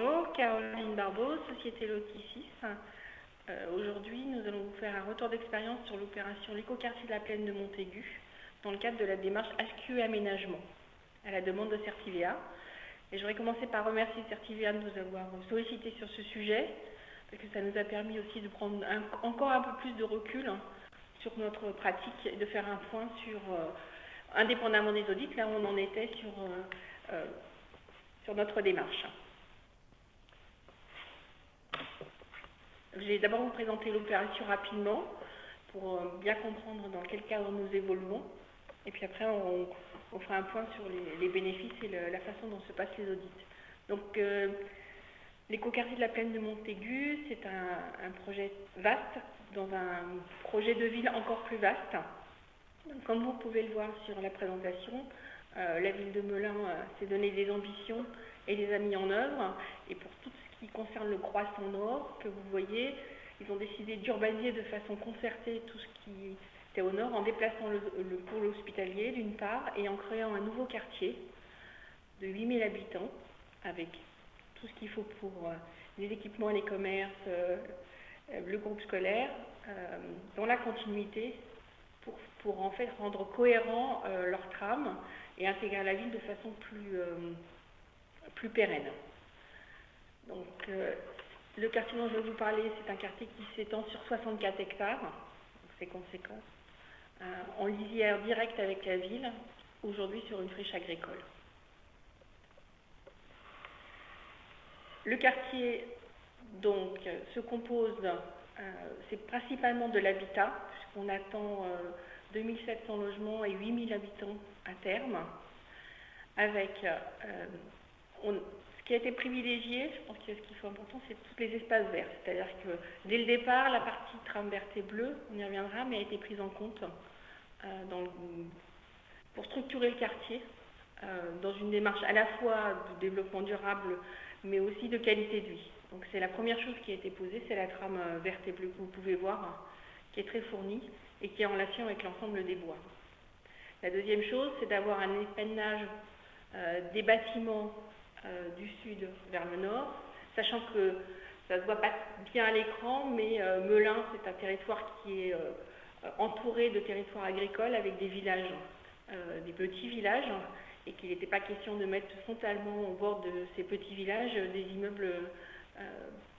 Bonjour, Caroline Barbeau, Société Lotissis. Aujourd'hui, nous allons vous faire un retour d'expérience sur l'opération l'écoquartier de la Plaine de Montaigu dans le cadre de la démarche HQE Aménagement à la demande de Certivea. Et je voudrais commencer par remercier Certivea de nous avoir sollicité sur ce sujet, parce que ça nous a permis aussi de prendre encore un peu plus de recul sur notre pratique et de faire un point sur, indépendamment des audits, là où on en était sur notre démarche. Je vais d'abord vous présenter l'opération rapidement pour bien comprendre dans quel cadre nous évoluons. Et puis après, on fera un point sur les bénéfices et la façon dont se passent les audits. Donc, l'écoquartier de la Plaine de Montaigu, c'est un projet vaste, dans un projet de ville encore plus vaste. Donc, comme vous pouvez le voir sur la présentation, la ville de Melun s'est donné des ambitions et les a mis en œuvre. Et pour tout ce qui concerne le croissant nord, que vous voyez, ils ont décidé d'urbaniser de façon concertée tout ce qui était au nord, en déplaçant le pôle hospitalier d'une part, et en créant un nouveau quartier de 8000 habitants, avec tout ce qu'il faut pour les équipements, les commerces, le groupe scolaire, dans la continuité, pour en fait rendre cohérent leur trame et intégrer la ville de façon plus pérenne. Donc, le quartier dont je vais vous parler, c'est un quartier qui s'étend sur 64 hectares, donc c'est conséquent, en lisière directe avec la ville, aujourd'hui sur une friche agricole. Le quartier, donc, se compose, c'est principalement de l'habitat, puisqu'on attend 2700 logements et 8000 habitants à terme, avec ce qui a été privilégié, je pense que ce qu'il faut important, c'est tous les espaces verts. C'est-à-dire que dès le départ, la partie trame verte et bleue, on y reviendra, mais a été prise en compte pour structurer le quartier dans une démarche à la fois de développement durable, mais aussi de qualité de vie. Donc c'est la première chose qui a été posée, c'est la trame verte et bleue que vous pouvez voir, qui est très fournie et qui est en relation avec l'ensemble des bois. La deuxième chose, c'est d'avoir un épannage des bâtiments du sud vers le nord, sachant que ça ne se voit pas bien à l'écran, mais Melun, c'est un territoire qui est entouré de territoires agricoles avec des villages, des petits villages, et qu'il n'était pas question de mettre frontalement au bord de ces petits villages des immeubles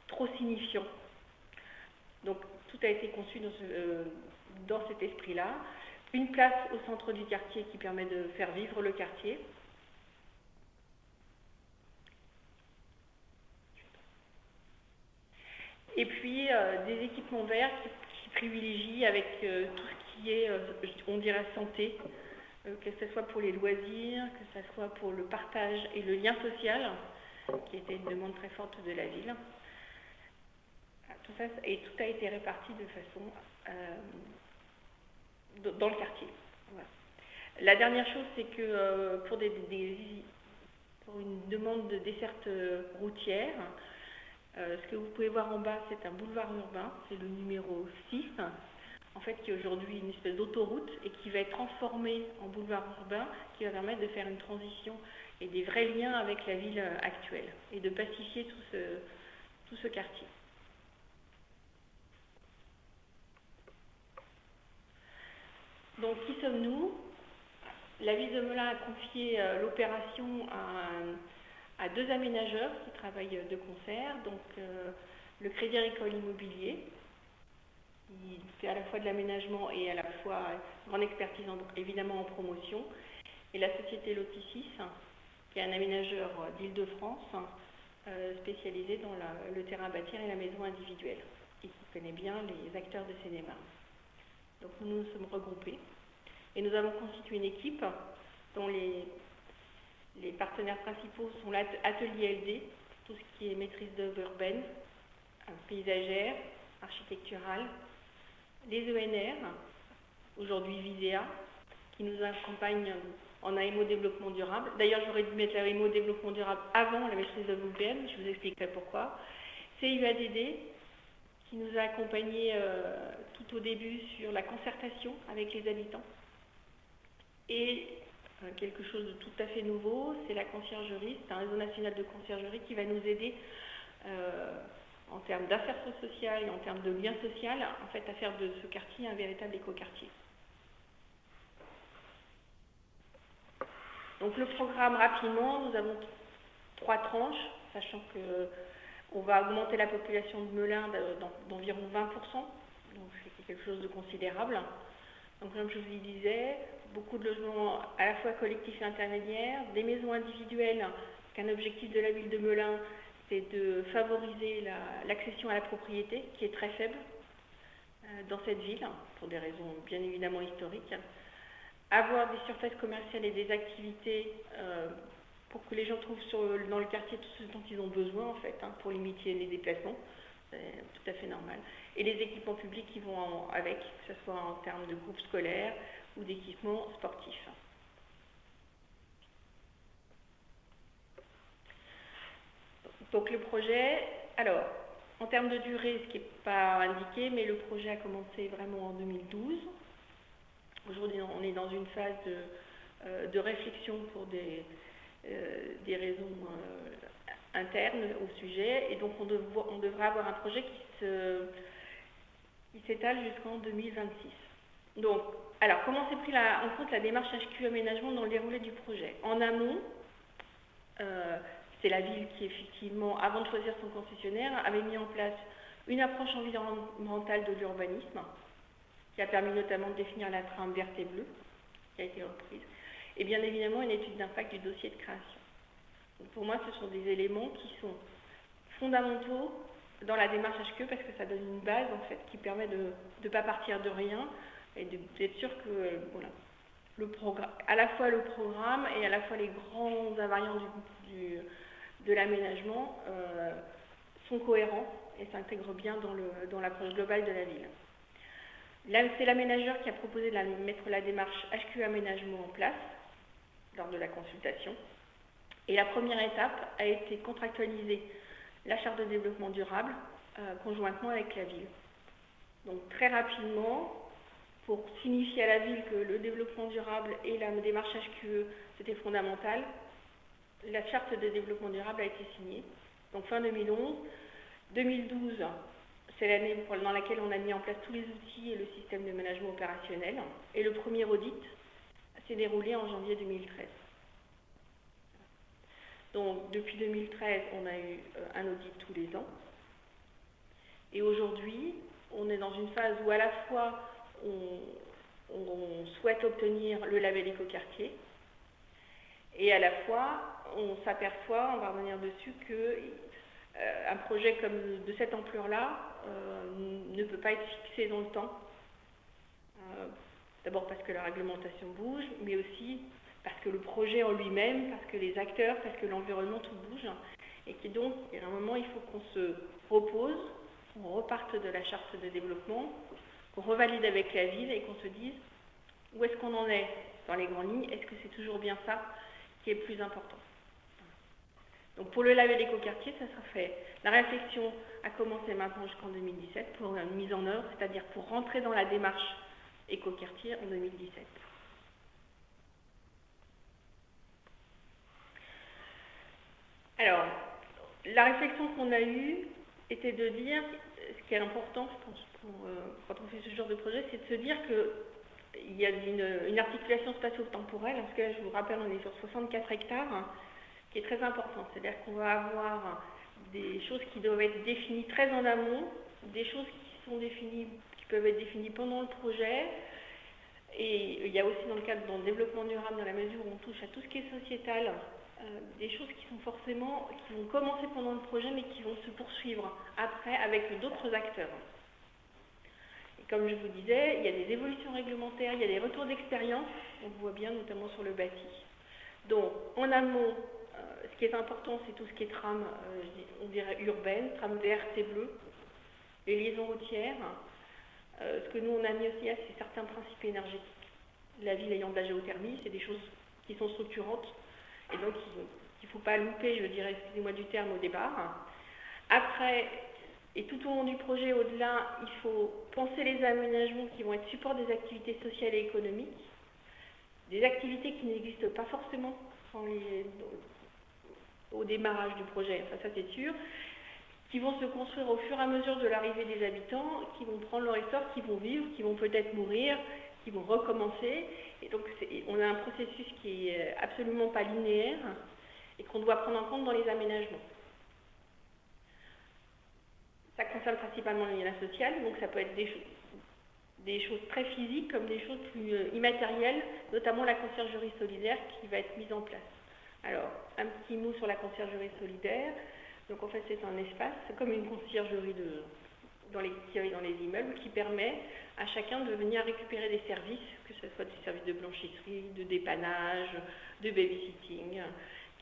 trop signifiants. Donc tout a été conçu dans cet esprit-là. Une place au centre du quartier qui permet de faire vivre le quartier. Et puis des équipements verts qui privilégient avec tout ce qui est, on dirait, santé, que ce soit pour les loisirs, que ce soit pour le partage et le lien social, qui était une demande très forte de la ville. Tout ça, et tout a été réparti de façon dans le quartier. Voilà. La dernière chose, c'est que pour une demande de desserte routière, ce que vous pouvez voir en bas, c'est un boulevard urbain, c'est le numéro 6, en fait, qui est aujourd'hui une espèce d'autoroute et qui va être transformée en boulevard urbain, qui va permettre de faire une transition et des vrais liens avec la ville actuelle et de pacifier tout ce quartier. Donc, qui sommes-nous? La ville de Melun a confié l'opération à deux aménageurs qui travaillent de concert, donc le Crédit Agricole Immobilier, qui fait à la fois de l'aménagement et à la fois une grande expertise évidemment en promotion, et la société Lotissis, qui est un aménageur d'Île-de-France spécialisé dans le terrain à bâtir et la maison individuelle, et qui connaît bien les acteurs de cinéma. Donc nous nous sommes regroupés et nous avons constitué une équipe dont les partenaires principaux sont l'Atelier LD, tout ce qui est maîtrise d'œuvre urbaine, paysagère, architecturale, les ENR, aujourd'hui Visea, qui nous accompagne en AMO développement durable. D'ailleurs, j'aurais dû mettre la AMO développement durable avant la maîtrise d'œuvre urbaine, je vous expliquerai pourquoi. CUADD, qui nous a accompagnés tout au début sur la concertation avec les habitants. Et quelque chose de tout à fait nouveau, c'est la conciergerie. C'est un réseau national de conciergerie qui va nous aider en termes d'insertion sociale et en termes de lien social, en fait, à faire de ce quartier un véritable écoquartier. Donc le programme, rapidement, nous avons 3 tranches, sachant qu'on va augmenter la population de Melun d'environ 20%, donc c'est quelque chose de considérable. Donc comme je vous le disais, beaucoup de logements à la fois collectifs et intermédiaires, des maisons individuelles, qu'un objectif de la ville de Melun, c'est de favoriser l'accession à la propriété, qui est très faible dans cette ville, pour des raisons bien évidemment historiques. Avoir des surfaces commerciales et des activités pour que les gens trouvent dans le quartier tout ce dont ils ont besoin, en fait, pour limiter les déplacements, c'est tout à fait normal. Et les équipements publics qui vont avec, que ce soit en termes de groupes scolaires ou d'équipements sportifs. Donc le projet, alors, en termes de durée, ce qui n'est pas indiqué, mais le projet a commencé vraiment en 2012. Aujourd'hui, on est dans une phase de réflexion pour des raisons internes au sujet, et donc on devra avoir un projet qui s'étale jusqu'en 2026. Donc, alors, comment s'est pris en compte la démarche HQ Aménagement dans le déroulé du projet? En amont, c'est la ville qui, effectivement, avant de choisir son concessionnaire, avait mis en place une approche environnementale de l'urbanisme, qui a permis notamment de définir la trame verte et bleue, qui a été reprise, et bien évidemment une étude d'impact du dossier de création. Donc pour moi, ce sont des éléments qui sont fondamentaux dans la démarche HQ, parce que ça donne une base, en fait, qui permet de ne pas partir de rien, et d'être sûr que, voilà, à la fois le programme et à la fois les grands invariants de l'aménagement sont cohérents et s'intègrent bien dans l'approche globale de la ville. Là, c'est l'aménageur qui a proposé de mettre la démarche HQ Aménagement en place lors de la consultation. Et la première étape a été contractualiser la charte de développement durable conjointement avec la ville. Donc très rapidement, pour signifier à la ville que le développement durable et la démarche HQE, c'était fondamental, la charte de développement durable a été signée. Donc fin 2011. 2012, c'est l'année dans laquelle on a mis en place tous les outils et le système de management opérationnel. Et le premier audit s'est déroulé en janvier 2013. Donc depuis 2013, on a eu un audit tous les ans. Et aujourd'hui, on est dans une phase où à la fois on souhaite obtenir le label écoquartier, et à la fois on s'aperçoit, on va revenir dessus, que un projet comme de cette ampleur-là ne peut pas être fixé dans le temps. D'abord parce que la réglementation bouge, mais aussi parce que le projet en lui-même, parce que les acteurs, parce que l'environnement, tout bouge. Et qui donc, il y a un moment, il faut qu'on se repose, qu'on reparte de la charte de développement, qu'on revalide avec la ville et qu'on se dise où est-ce qu'on en est dans les grandes lignes, est-ce que c'est toujours bien ça qui est le plus important. Donc pour le label écoquartier, ça sera fait. La réflexion a commencé maintenant jusqu'en 2017 pour une mise en œuvre, c'est-à-dire pour rentrer dans la démarche écoquartier en 2017. Alors, la réflexion qu'on a eue était de dire, ce qui est important, je pense, quand on fait ce genre de projet, c'est de se dire qu'il y a une articulation spatio-temporelle, parce que là, je vous rappelle, on est sur 64 hectares, qui est très important. C'est-à-dire qu'on va avoir des choses qui doivent être définies très en amont, des choses qui peuvent être définies pendant le projet, et il y a aussi dans le développement durable, dans la mesure où on touche à tout ce qui est sociétal, des choses qui vont commencer pendant le projet, mais qui vont se poursuivre après avec d'autres acteurs. Et comme je vous disais, il y a des évolutions réglementaires, il y a des retours d'expérience, on voit bien notamment sur le bâti. Donc, en amont, ce qui est important, c'est tout ce qui est trame, on dirait urbaine, trame verte et bleue, les liaisons routières. Ce que nous, on a mis aussi, c'est certains principes énergétiques. La ville ayant de la géothermie, c'est des choses qui sont structurantes, et donc il ne faut pas louper, je dirais, excusez-moi du terme, au départ. Après, et tout au long du projet, au-delà, il faut penser les aménagements qui vont être support des activités sociales et économiques, des activités qui n'existent pas forcément au démarrage du projet, enfin, ça c'est sûr, qui vont se construire au fur et à mesure de l'arrivée des habitants, qui vont prendre leur essor, qui vont vivre, qui vont peut-être mourir, qui vont recommencer. Et donc on a un processus qui est absolument pas linéaire et qu'on doit prendre en compte dans les aménagements. Ça concerne principalement le lien social, donc ça peut être des choses très physiques comme des choses plus immatérielles, notamment la conciergerie solidaire qui va être mise en place. Alors, un petit mot sur la conciergerie solidaire. Donc en fait, c'est un espace, c'est comme une conciergerie dans les immeubles qui permet à chacun de venir récupérer des services, que ce soit des services de blanchisserie, de dépannage, de babysitting,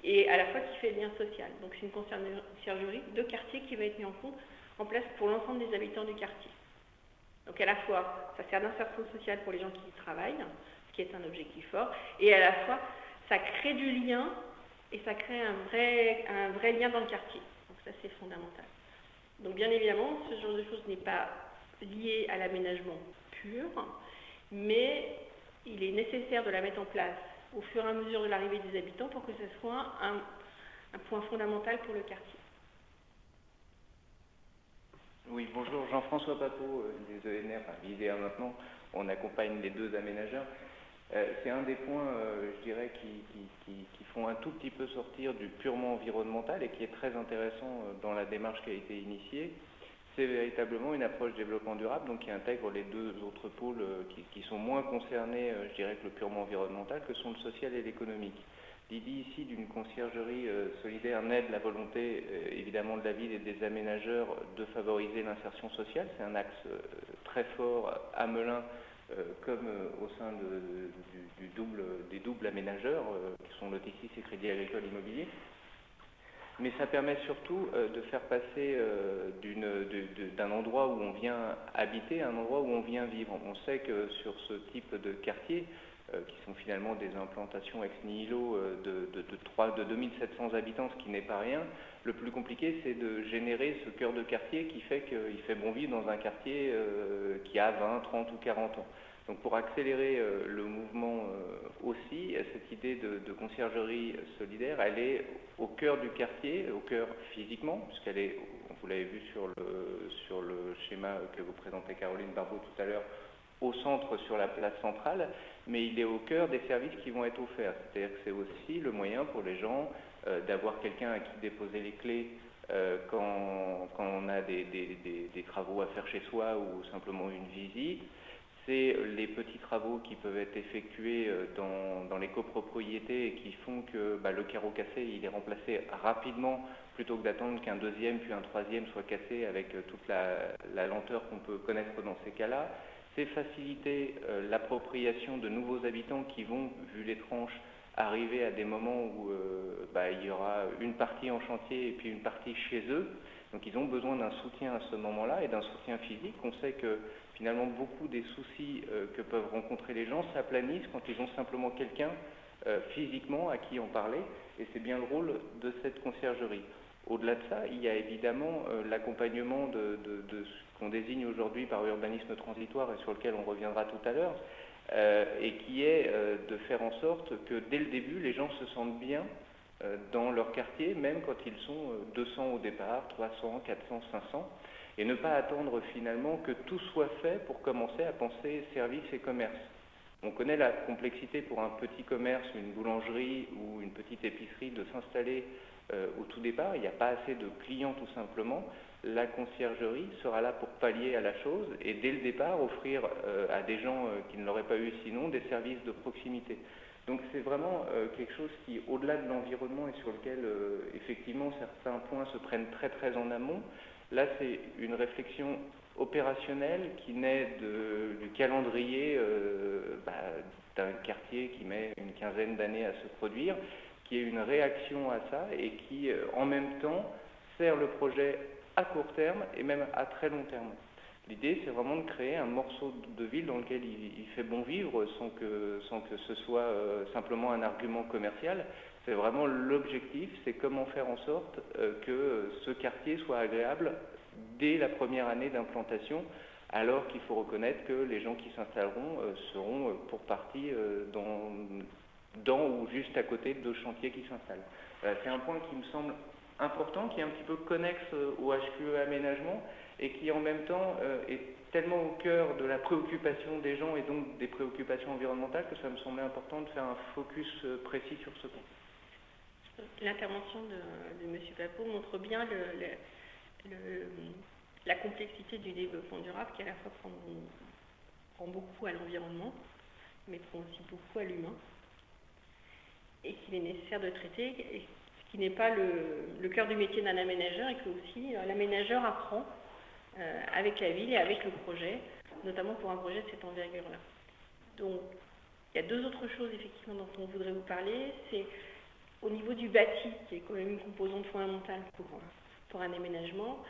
et à la fois qui fait lien social. Donc c'est une conciergerie de quartier qui va être mise en place pour l'ensemble des habitants du quartier. Donc à la fois, ça sert d'insertion sociale pour les gens qui y travaillent, ce qui est un objectif fort, et à la fois, ça crée du lien et ça crée un vrai lien dans le quartier. Donc ça, c'est fondamental. Donc bien évidemment, ce genre de choses n'est pas lié à l'aménagement pur, mais il est nécessaire de la mettre en place au fur et à mesure de l'arrivée des habitants pour que ce soit un point fondamental pour le quartier. Oui, bonjour, Jean-François Papeau, des ENR, enfin l'IDEA maintenant, on accompagne les deux aménageurs. C'est un des points, je dirais, qui font un tout petit peu sortir du purement environnemental et qui est très intéressant dans la démarche qui a été initiée. C'est véritablement une approche développement durable, donc qui intègre les deux autres pôles qui sont moins concernés, je dirais, que le purement environnemental, que sont le social et l'économique. L'idée ici d'une conciergerie solidaire naît de la volonté évidemment de la ville et des aménageurs de favoriser l'insertion sociale. C'est un axe très fort à Melun comme au sein des doubles aménageurs qui sont Lotissis et Crédit Agricole Immobilier. Mais ça permet surtout de faire passer d'un endroit où on vient habiter à un endroit où on vient vivre. On sait que sur ce type de quartier, qui sont finalement des implantations ex nihilo de 2700 habitants, ce qui n'est pas rien, le plus compliqué c'est de générer ce cœur de quartier qui fait qu'il fait bon vivre dans un quartier qui a 20, 30 ou 40 ans. Donc pour accélérer le mouvement aussi, cette idée de conciergerie solidaire, elle est au cœur du quartier, au cœur physiquement, puisqu'elle est, vous l'avez vu sur le schéma que vous présentez Caroline Barbeau tout à l'heure, au centre sur la place centrale, mais il est au cœur des services qui vont être offerts. C'est-à-dire que c'est aussi le moyen pour les gens d'avoir quelqu'un à qui déposer les clés quand on a des travaux à faire chez soi ou simplement une visite. C'est les petits travaux qui peuvent être effectués dans les copropriétés et qui font que le carreau cassé il est remplacé rapidement plutôt que d'attendre qu'un deuxième puis un troisième soit cassé avec toute la lenteur qu'on peut connaître dans ces cas-là. C'est faciliter l'appropriation de nouveaux habitants qui vont, vu les tranches, arriver à des moments où il y aura une partie en chantier et puis une partie chez eux. Donc ils ont besoin d'un soutien à ce moment-là et d'un soutien physique. On sait que finalement beaucoup des soucis que peuvent rencontrer les gens s'aplanissent quand ils ont simplement quelqu'un physiquement à qui en parler, et c'est bien le rôle de cette conciergerie. Au-delà de ça, il y a évidemment l'accompagnement de ce qu'on désigne aujourd'hui par urbanisme transitoire et sur lequel on reviendra tout à l'heure, et qui est de faire en sorte que dès le début, les gens se sentent bien dans leur quartier, même quand ils sont 200 au départ, 300, 400, 500, et ne pas attendre finalement que tout soit fait pour commencer à penser services et commerce. On connaît la complexité pour un petit commerce, une boulangerie ou une petite épicerie de s'installer au tout départ. Il n'y a pas assez de clients tout simplement. La conciergerie sera là pour pallier à la chose et dès le départ offrir à des gens qui ne l'auraient pas eu sinon des services de proximité. Donc c'est vraiment quelque chose qui, au-delà de l'environnement et sur lequel effectivement certains points se prennent très très en amont, là c'est une réflexion opérationnelle qui naît du calendrier d'un quartier qui met une quinzaine d'années à se produire, qui est une réaction à ça et qui en même temps sert le projet à court terme et même à très long terme. L'idée, c'est vraiment de créer un morceau de ville dans lequel il fait bon vivre sans que ce soit simplement un argument commercial. C'est vraiment l'objectif, c'est comment faire en sorte que ce quartier soit agréable dès la première année d'implantation, alors qu'il faut reconnaître que les gens qui s'installeront seront pour partie dans ou juste à côté de chantiers qui s'installent. C'est un point qui me semble important, qui est un petit peu connexe au HQE aménagement et qui en même temps est tellement au cœur de la préoccupation des gens et donc des préoccupations environnementales que ça me semblait important de faire un focus précis sur ce point. L'intervention de M. Papot montre bien la complexité du développement durable qui à la fois prend beaucoup à l'environnement, mais prend aussi beaucoup à l'humain, et qu'il est nécessaire de traiter, et ce qui n'est pas le cœur du métier d'un aménageur, et que aussi l'aménageur apprend avec la ville et avec le projet, notamment pour un projet de cette envergure-là. Donc, il y a deux autres choses effectivement dont on voudrait vous parler. C'est au niveau du bâti, qui est quand même une composante fondamentale pour un aménagement.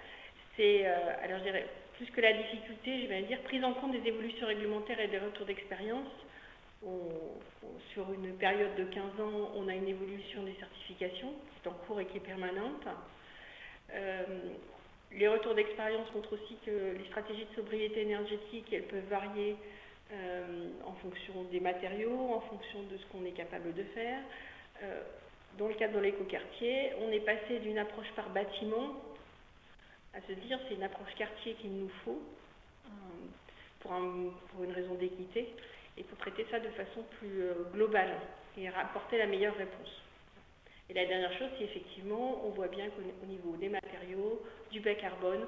C'est, alors je dirais, plus que la difficulté, je vais dire, prise en compte des évolutions réglementaires et des retours d'expérience. Sur une période de 15 ans, on a une évolution des certifications qui est en cours et qui est permanente. Les retours d'expérience montrent aussi que les stratégies de sobriété énergétique, elles peuvent varier en fonction des matériaux, en fonction de ce qu'on est capable de faire. Dans le cadre de l'écoquartier, on est passé d'une approche par bâtiment à se dire c'est une approche quartier qu'il nous faut pour une raison d'équité et pour traiter ça de façon plus globale et apporter la meilleure réponse. Et la dernière chose, c'est effectivement, on voit bien qu'au niveau des matériaux, du bas carbone,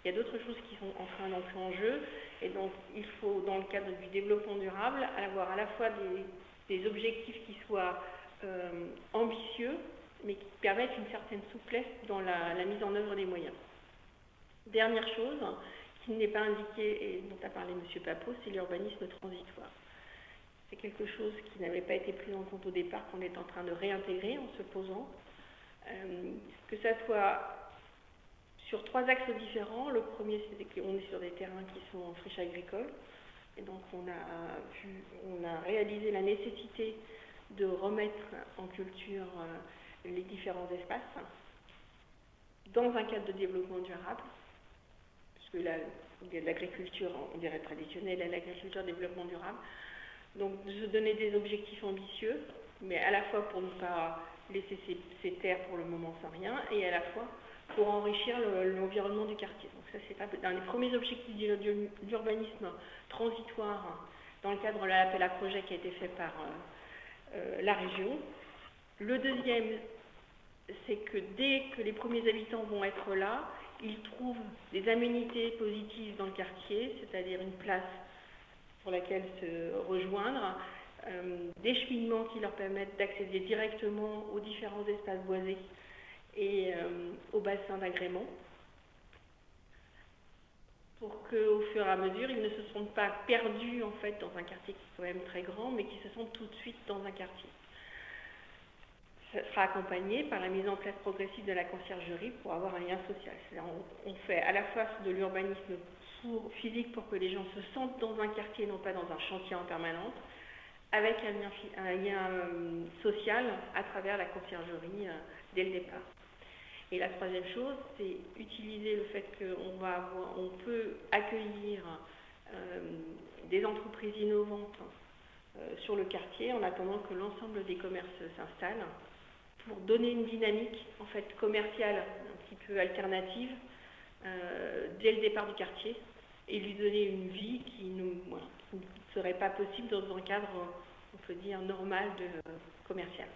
il y a d'autres choses qui sont en train d'entrer en jeu. Et donc, il faut, dans le cadre du développement durable, avoir à la fois des objectifs qui soient ambitieux, mais qui permettent une certaine souplesse dans la mise en œuvre des moyens. Dernière chose, qui n'est pas indiquée et dont a parlé M. Papot, c'est l'urbanisme transitoire. C'est quelque chose qui n'avait pas été pris en compte au départ, qu'on est en train de réintégrer en se posant. Que ça soit sur trois axes différents. Le premier, c'est qu'on est sur des terrains qui sont en friche agricole. Et donc, on a réalisé la nécessité de remettre en culture les différents espaces dans un cadre de développement durable, puisque l'agriculture, on dirait traditionnelle, et l'agriculture développement durable. Donc, de se donner des objectifs ambitieux, mais à la fois pour ne pas laisser ces terres pour le moment sans rien, et à la fois pour enrichir l'environnement du quartier. Donc ça, c'est un des premiers objectifs de l'urbanisme transitoire dans le cadre de l'appel à projet qui a été fait par la région. Le deuxième, c'est que dès que les premiers habitants vont être là, ils trouvent des aménités positives dans le quartier, c'est-à-dire une place pour laquelle se rejoindre, des cheminements qui leur permettent d'accéder directement aux différents espaces boisés et au bassin d'agrément, pour qu'au fur et à mesure, ils ne se sentent pas perdus en fait dans un quartier qui est quand même très grand, mais qu'ils se sentent tout de suite dans un quartier. Ça sera accompagné par la mise en place progressive de la conciergerie pour avoir un lien social. On fait à la fois de l'urbanisme physique pour que les gens se sentent dans un quartier, non pas dans un chantier en permanence, avec un lien social à travers la conciergerie dès le départ. Et la troisième chose, c'est utiliser le fait qu'on peut accueillir des entreprises innovantes sur le quartier en attendant que l'ensemble des commerces s'installent pour donner une dynamique en fait commerciale un petit peu alternative dès le départ du quartier et lui donner une vie qui ne serait pas possible dans un cadre, on peut dire, normal commercial.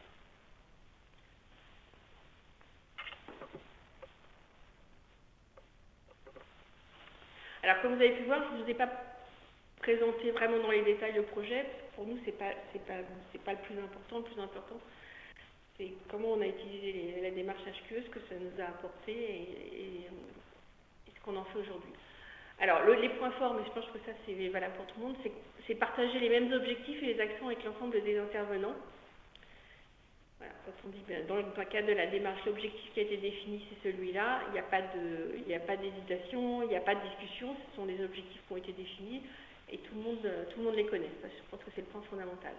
Alors, comme vous avez pu voir, je ne vous ai pas présenté vraiment dans les détails le projet. Pour nous, c'est pas le plus important. Le plus important, c'est comment on a utilisé la démarche HQE, ce que ça nous a apporté et ce qu'on en fait aujourd'hui. Alors, les points forts, mais je pense que ça, c'est valable pour tout le monde, c'est partager les mêmes objectifs et les actions avec l'ensemble des intervenants. Voilà, quand on dit, dans le cadre de la démarche, l'objectif qui a été défini, c'est celui-là. Il n'y a pas d'hésitation, il n'y a pas de discussion. Ce sont des objectifs qui ont été définis et tout le monde les connaît. Ça, je pense que c'est le point fondamental.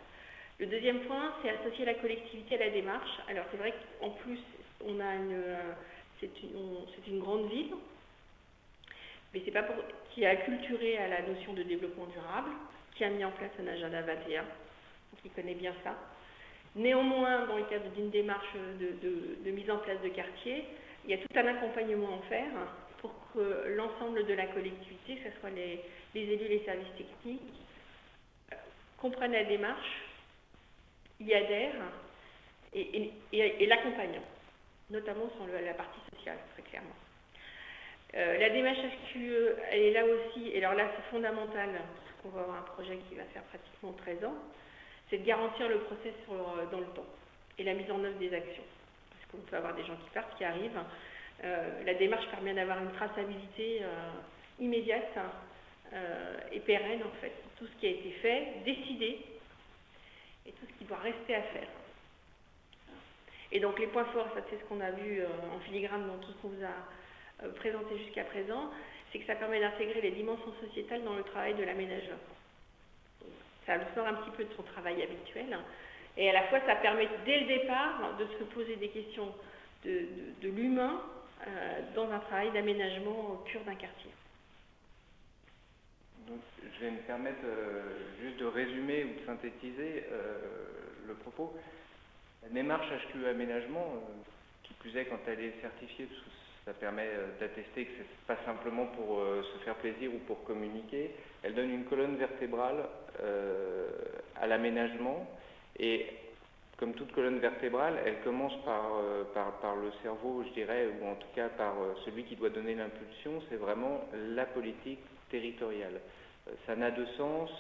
Le deuxième point, c'est associer la collectivité à la démarche. Alors, c'est vrai qu'en plus, c'est une grande ville. mais c'est pas pour, qui est acculturé à la notion de développement durable, qui a mis en place un agenda 21, qui connaît bien ça. Néanmoins, dans le cadre d'une démarche de mise en place de quartier, il y a tout un accompagnement à faire pour que l'ensemble de la collectivité, que ce soit les élus, les services techniques, comprennent la démarche, y adhèrent et l'accompagnent, notamment sur la partie sociale, très clairement. La démarche HQE, elle est là aussi, et alors là c'est fondamental, parce qu'on va avoir un projet qui va faire pratiquement 13 ans, c'est de garantir le process dans le temps et la mise en œuvre des actions. Parce qu'on peut avoir des gens qui partent, qui arrivent. La démarche permet d'avoir une traçabilité immédiate et pérenne en fait. Tout ce qui a été fait, décidé, et tout ce qui doit rester à faire. Et donc les points forts, ça c'est ce qu'on a vu en filigrane dans tout ce qu'on vous a présenté jusqu'à présent, c'est que ça permet d'intégrer les dimensions sociétales dans le travail de l'aménageur. Ça le sort un petit peu de son travail habituel. Et à la fois, ça permet dès le départ de se poser des questions de l'humain dans un travail d'aménagement au cœur d'un quartier. Donc, je vais me permettre juste de résumer ou de synthétiser le propos. La démarche HQE aménagement, qui plus est quand elle est certifiée, parce que ça permet d'attester que ce n'est pas simplement pour se faire plaisir ou pour communiquer, elle donne une colonne vertébrale à l'aménagement et comme toute colonne vertébrale, elle commence par le cerveau, je dirais, ou en tout cas par celui qui doit donner l'impulsion, c'est vraiment la politique territoriale. Ça n'a de sens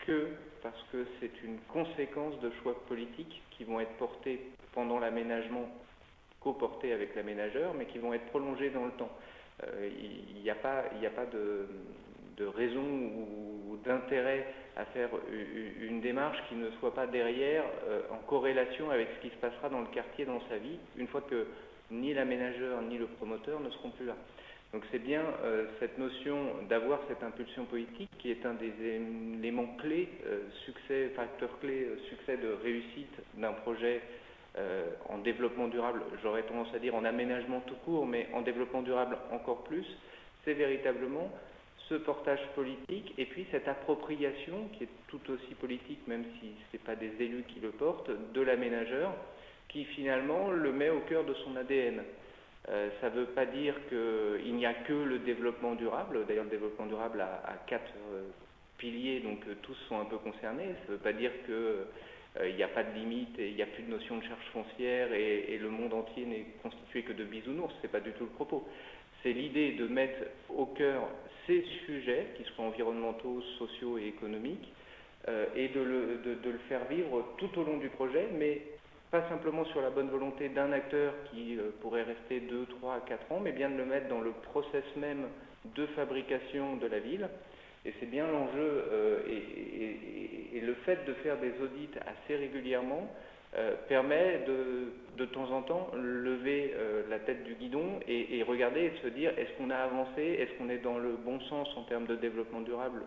que parce que c'est une conséquence de choix politiques qui vont être portés pendant l'aménagement, coportés avec l'aménageur, mais qui vont être prolongés dans le temps. Il n'y a pas de raison ou d'intérêt à faire une démarche qui ne soit pas derrière en corrélation avec ce qui se passera dans le quartier, dans sa vie, une fois que ni l'aménageur ni le promoteur ne seront plus là. Donc c'est bien cette notion d'avoir cette impulsion politique qui est un des éléments clés, facteur clé, succès de réussite d'un projet en développement durable, j'aurais tendance à dire en aménagement tout court, mais en développement durable encore plus, c'est véritablement ce portage politique et puis cette appropriation qui est tout aussi politique, même si ce n'est pas des élus qui le portent, de l'aménageur qui finalement le met au cœur de son ADN. Ça ne veut pas dire qu'il n'y a que le développement durable, d'ailleurs le développement durable a 4 piliers, donc tous sont un peu concernés, ça ne veut pas dire qu'il n'y a pas de limite et il n'y a plus de notion de charge foncière et le monde entier n'est constitué que de bisounours, ce n'est pas du tout le propos. C'est l'idée de mettre au cœur ces sujets, qui soient environnementaux, sociaux et économiques, et de le faire vivre tout au long du projet, mais pas simplement sur la bonne volonté d'un acteur qui pourrait rester 2, 3, 4 ans, mais bien de le mettre dans le process même de fabrication de la ville. Et c'est bien l'enjeu, et le fait de faire des audits assez régulièrement permet de temps en temps lever la tête du guidon et regarder et de se dire est-ce qu'on a avancé, est-ce qu'on est dans le bon sens en termes de développement durable,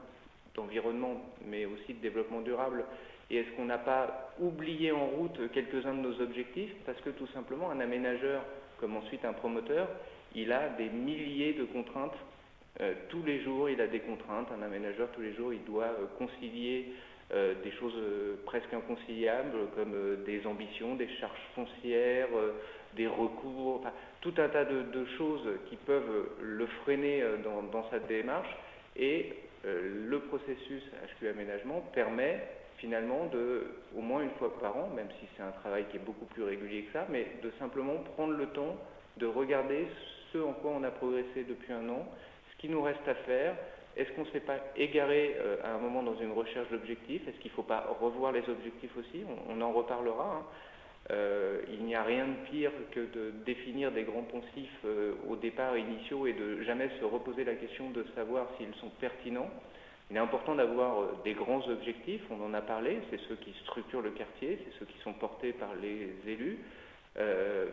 d'environnement, mais aussi de développement durable, et est-ce qu'on n'a pas oublié en route quelques-uns de nos objectifs, parce que tout simplement un aménageur, comme ensuite un promoteur, il a des milliers de contraintes. Tous les jours, il a des contraintes. Un aménageur, tous les jours, il doit concilier des choses presque inconciliables, comme des ambitions, des charges foncières, des recours, enfin, tout un tas de choses qui peuvent le freiner dans sa démarche. Et le processus HQE aménagement permet finalement au moins une fois par an, même si c'est un travail qui est beaucoup plus régulier que ça, mais de simplement prendre le temps de regarder ce en quoi on a progressé depuis un an, ce qui nous reste à faire. Est-ce qu'on ne s'est pas égaré à un moment dans une recherche d'objectifs? Est-ce qu'il ne faut pas revoir les objectifs aussi? On en reparlera. Il n'y a rien de pire que de définir des grands poncifs au départ initiaux et de jamais se reposer la question de savoir s'ils sont pertinents. Il est important d'avoir des grands objectifs, on en a parlé, c'est ceux qui structurent le quartier, c'est ceux qui sont portés par les élus.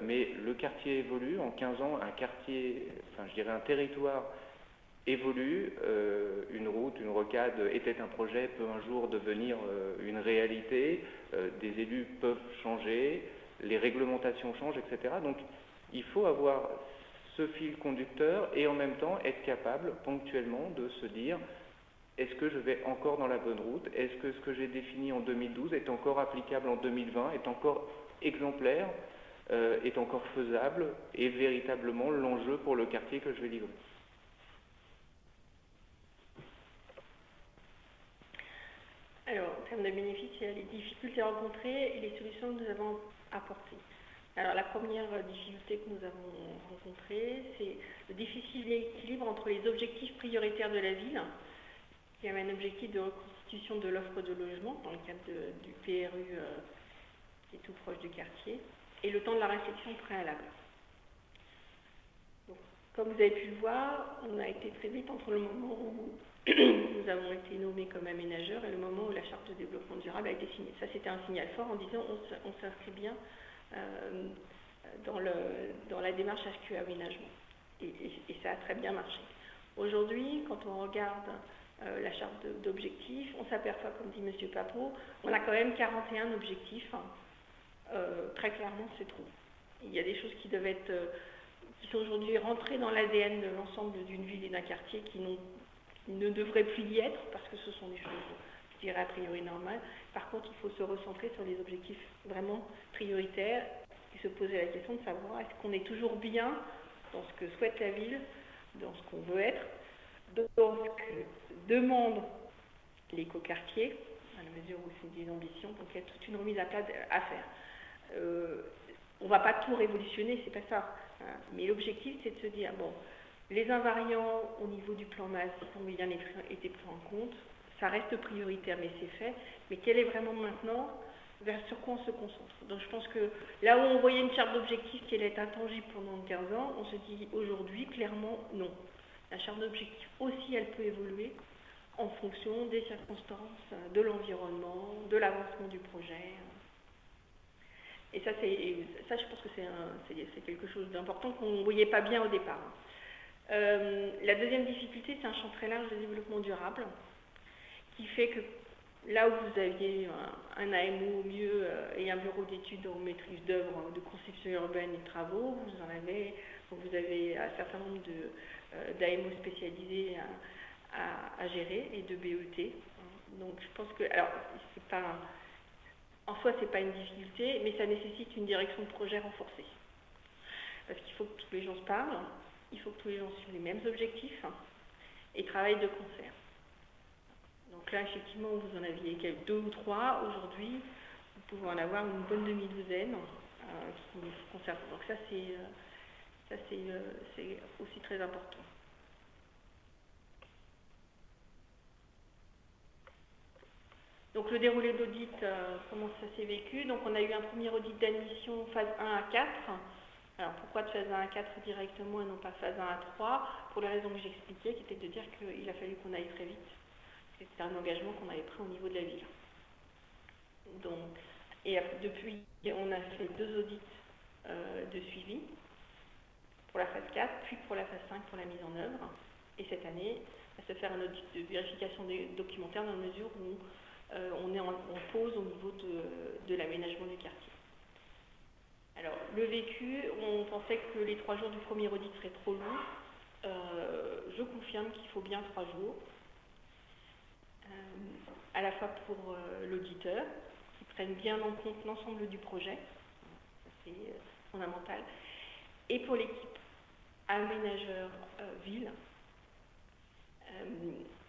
Mais le quartier évolue. En 15 ans, un territoire évolue. Une route, une rocade était un projet, peut un jour devenir une réalité. Des élus peuvent changer, les réglementations changent, etc. Donc il faut avoir ce fil conducteur et en même temps être capable ponctuellement de se dire est-ce que je vais encore dans la bonne route? Est-ce que ce que j'ai défini en 2012 est encore applicable en 2020, est encore exemplaire, est encore faisable et véritablement l'enjeu pour le quartier que je vais livrer? Alors, en termes de bénéfices, il y a les difficultés rencontrées et les solutions que nous avons apportées. Alors, la première difficulté que nous avons rencontrée, c'est le difficile équilibre entre les objectifs prioritaires de la ville, qui avait un objectif de reconstitution de l'offre de logement dans le cadre du PRU qui est tout proche du quartier, et le temps de la réflexion préalable. Donc, comme vous avez pu le voir, on a été très vite entre le moment où nous avons été nommés comme aménageurs et le moment où la charte de développement durable a été signée. Ça, c'était un signal fort en disant on s'inscrit bien dans la démarche HQ Aménagement. Et ça a très bien marché. Aujourd'hui, quand on regarde la charte d'objectifs, on s'aperçoit, comme dit M. Papot, on a quand même 41 objectifs. Très clairement, c'est trop. Il y a des choses qui doivent être, qui sont aujourd'hui rentrées dans l'ADN de l'ensemble d'une ville et d'un quartier qui ne devraient plus y être, parce que ce sont des choses, je dirais, a priori normales. Par contre, il faut se recentrer sur les objectifs vraiment prioritaires et se poser la question de savoir est-ce qu'on est toujours bien dans ce que souhaite la ville, dans ce qu'on veut être, dans ce que demande l'écoquartier, à la mesure où c'est des ambitions, donc il y a toute une remise à plat à faire. On ne va pas tout révolutionner, c'est pas ça. Hein, mais l'objectif, c'est de se dire, bon, les invariants au niveau du plan masse ont bien été pris en compte, ça reste prioritaire, mais c'est fait. Mais quel est vraiment maintenant sur quoi on se concentre? Donc je pense que là où on voyait une charte d'objectifs qui allait être intangible pendant 15 ans, on se dit aujourd'hui, clairement, non. La charte d'objectifs aussi, elle peut évoluer en fonction des circonstances, de l'environnement, de l'avancement du projet. Et ça, je pense que c'est quelque chose d'important qu'on ne voyait pas bien au départ. La deuxième difficulté, c'est un champ très large de développement durable, qui fait que là où vous aviez un AMO au mieux et un bureau d'études en maîtrise d'œuvre de conception urbaine et travaux, vous avez un certain nombre d'AMO spécialisés à gérer et de BET. Donc je pense que, alors, en soi, c'est pas une difficulté, mais ça nécessite une direction de projet renforcée. Parce qu'il faut que tous les gens se parlent, il faut que tous les gens suivent les mêmes objectifs et travaillent de concert. Donc là, effectivement, vous en aviez deux ou trois. Aujourd'hui, vous pouvez en avoir une bonne demi-douzaine qui vous concernent. Donc ça, c'est aussi très important. Donc le déroulé d'audit, comment ça s'est vécu? Donc on a eu un premier audit d'admission phase 1 à 4. Alors pourquoi de phase 1 à 4 directement et non pas phase 1 à 3? Pour les raisons que j'expliquais, qui étaient de dire qu'il a fallu qu'on aille très vite. C'était un engagement qu'on avait pris au niveau de la ville. Donc, et depuis, on a fait 2 audits de suivi pour la phase 4, puis pour la phase 5 pour la mise en œuvre. Et cette année, on va se faire un audit de vérification des documentaires dans la mesure où on est en pause au niveau de l'aménagement du quartier. Alors, le vécu, on pensait que les 3 jours du premier audit seraient trop longs. Je confirme qu'il faut bien 3 jours, à la fois pour l'auditeur, qui prenne bien en compte l'ensemble du projet, c'est fondamental, et pour l'équipe aménageur ville,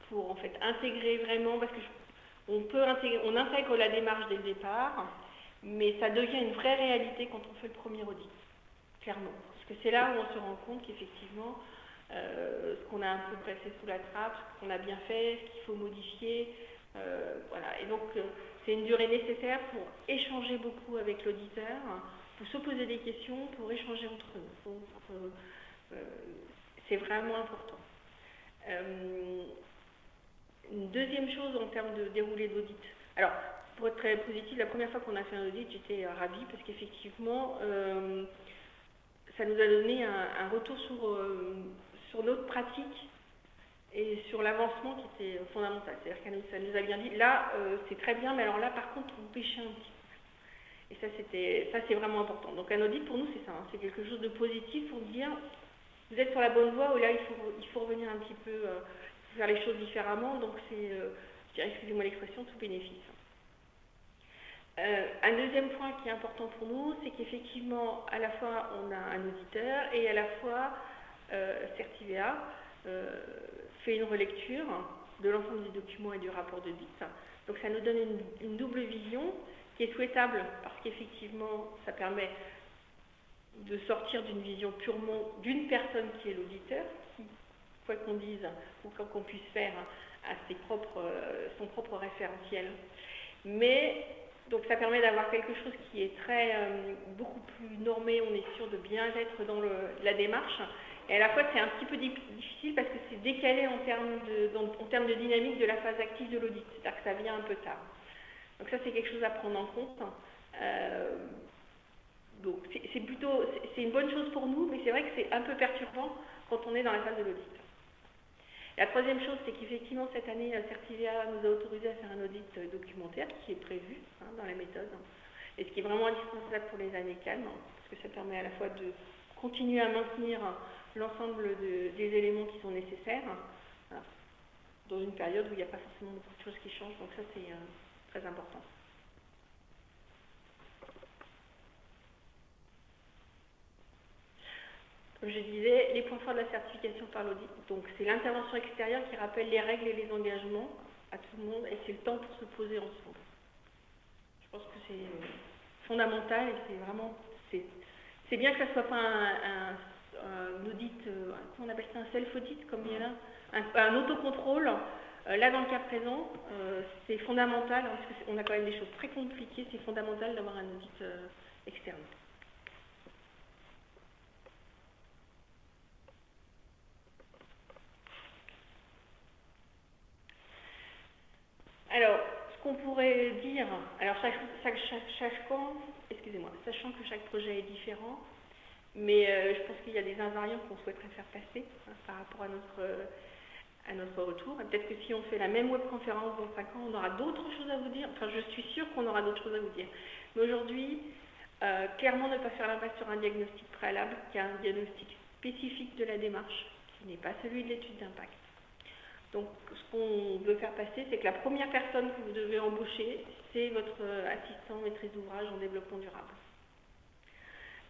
pour en fait intégrer vraiment, parce que on intègre la démarche dès le départ, mais ça devient une vraie réalité quand on fait le premier audit, clairement. Parce que c'est là où on se rend compte qu'effectivement, ce qu'on a un peu passé sous la trappe, ce qu'on a bien fait, ce qu'il faut modifier, voilà. Et donc, c'est une durée nécessaire pour échanger beaucoup avec l'auditeur, pour se poser des questions, pour échanger entre nous. Donc, c'est vraiment important. Une deuxième chose en termes de déroulé d'audit. Alors, pour être très positif, la première fois qu'on a fait un audit, j'étais ravie parce qu'effectivement, ça nous a donné un retour sur notre pratique et sur l'avancement qui était fondamental. C'est-à-dire que ça nous a bien dit, là, c'est très bien, mais alors là, par contre, vous pêchez un petit peu. Et ça, c'est vraiment important. Donc, un audit, pour nous, c'est ça. Hein, c'est quelque chose de positif pour dire, vous êtes sur la bonne voie, ou là, il faut revenir un petit peu, faire les choses différemment, donc c'est, je dirais, excusez-moi l'expression, tout bénéfice. Un deuxième point qui est important pour nous, c'est qu'effectivement, à la fois, on a un auditeur, et à la fois, Certivea fait une relecture de l'ensemble du document et du rapport d'audit. Donc ça nous donne une double vision qui est souhaitable parce qu'effectivement ça permet de sortir d'une vision purement d'une personne qui est l'auditeur, qui, quoi qu'on dise ou quoi qu'on puisse faire, a son propre référentiel. Mais donc ça permet d'avoir quelque chose qui est beaucoup plus normé, on est sûr de bien être dans la démarche. Et à la fois, c'est un petit peu difficile parce que c'est décalé en termes de dynamique de la phase active de l'audit. C'est-à-dire que ça vient un peu tard. Donc ça, c'est quelque chose à prendre en compte. Donc c'est une bonne chose pour nous, mais c'est vrai que c'est un peu perturbant quand on est dans la phase de l'audit. La troisième chose, c'est qu'effectivement, cette année, Certivea nous a autorisé à faire un audit documentaire qui est prévu dans la méthode. Et ce qui est vraiment indispensable pour les années calmes, parce que ça permet à la fois de continuer à maintenir l'ensemble des éléments qui sont nécessaires dans une période où il n'y a pas forcément beaucoup de choses qui changent, donc ça c'est très important. Comme je disais, les points forts de la certification par l'audit, donc c'est l'intervention extérieure qui rappelle les règles et les engagements à tout le monde, et c'est le temps pour se poser ensemble. Je pense que c'est fondamental, et c'est vraiment, c'est bien que ça ne soit pas un audit, comment on appelle ça, un self-audit, comme il y a là, un autocontrôle. Là, dans le cas présent, c'est fondamental, parce qu'on a quand même des choses très compliquées, c'est fondamental d'avoir un audit externe. Alors, ce qu'on pourrait dire, alors sachant que chaque projet est différent, mais je pense qu'il y a des invariants qu'on souhaiterait faire passer par rapport à notre retour. Peut-être que si on fait la même webconférence dans 5 ans, on aura d'autres choses à vous dire. Enfin, je suis sûre qu'on aura d'autres choses à vous dire. Mais aujourd'hui, clairement, ne pas faire l'impasse sur un diagnostic préalable, qui est un diagnostic spécifique de la démarche, qui n'est pas celui de l'étude d'impact. Donc, ce qu'on veut faire passer, c'est que la première personne que vous devez embaucher, c'est votre assistant maîtrise d'ouvrage en développement durable.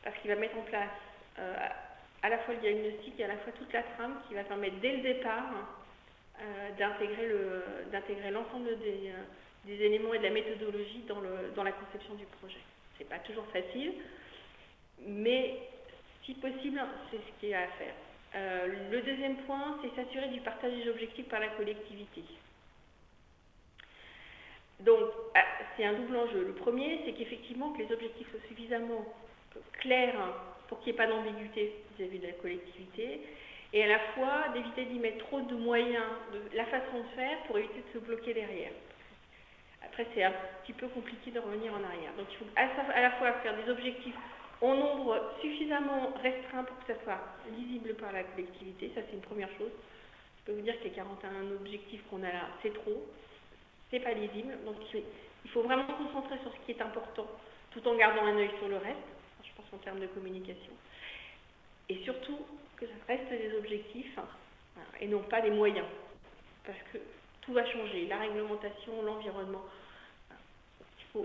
Parce qu'il va mettre en place à la fois le diagnostic et à la fois toute la trame qui va permettre dès le départ d'intégrer l'ensemble des éléments et de la méthodologie dans la conception du projet. C'est pas toujours facile, mais si possible, c'est ce qu'il y a à faire. Le deuxième point, c'est s'assurer du partage des objectifs par la collectivité. Donc, c'est un double enjeu. Le premier, c'est qu'effectivement, que les objectifs soient suffisamment clairs pour qu'il n'y ait pas d'ambiguïté vis-à-vis de la collectivité, et à la fois d'éviter d'y mettre trop de moyens, de la façon de faire, pour éviter de se bloquer derrière. Après, c'est un petit peu compliqué de revenir en arrière. Donc, il faut à la fois faire des objectifs en nombre suffisamment restreint pour que ça soit lisible par la collectivité. Ça, c'est une première chose. Je peux vous dire que les 41 objectifs qu'on a là, c'est trop. C'est pas lisible. Donc, il faut vraiment se concentrer sur ce qui est important, tout en gardant un œil sur le reste, je pense en termes de communication. Et surtout, que ça reste des objectifs et non pas des moyens. Parce que tout va changer. La réglementation, l'environnement.